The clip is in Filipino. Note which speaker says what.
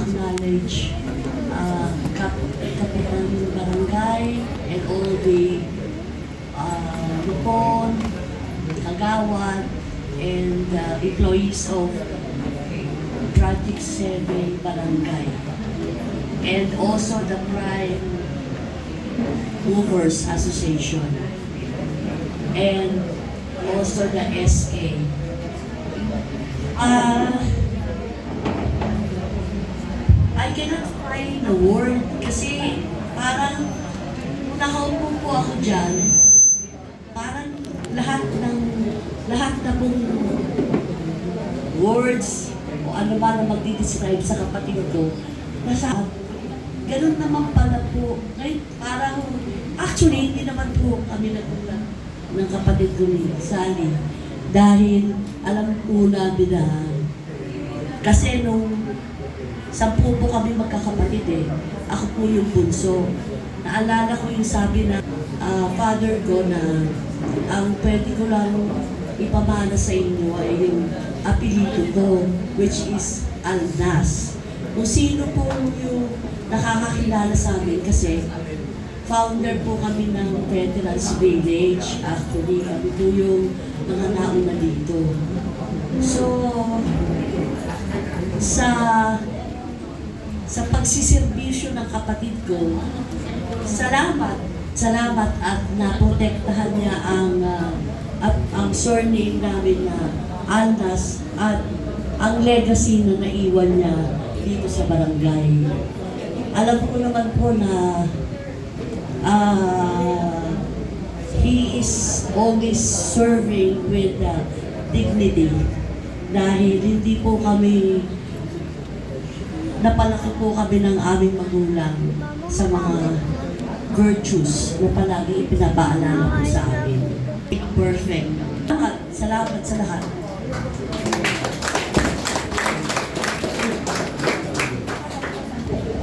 Speaker 1: acknowledge Kapitan Barangay and all the Lupon, Kagawad, and employees of Project 7 Barangay. And also the Prime Movers Association. And also the SK. I cannot find a word kasi parang nakaupo po ako dyan, parang lahat na pong words o ano ba na magdi-describe sa kapatid ko, nasa ganun naman pala po. Ngayon parang actually hindi naman po kami nagulat ng kapatid ko ni Sally dahil alam po namin na kasi nung 10 po kami magkakapatid ako po yung bunso. Naalala ko yung sabi na father ko na ang pwede ko lang ipamana sa inyo ay yung apelido ko, which is Alnas. Kung sino po yung nakakakilala sa amin kasi founder po kami ng Veterans Village. Actually, kami po yung mga nauna dito. So, sa pagsiservisyo ng kapatid ko, salamat at naprotektahan niya ang surname namin na Alnas at ang legacy na naiwan niya dito sa barangay. Alam ko naman po na he is always serving with dignity dahil hindi po kami napalaki po kami ng aming magulang sa mga virtues na palagi ipinapaalala po sa amin. Perfect. Salamat sa lahat.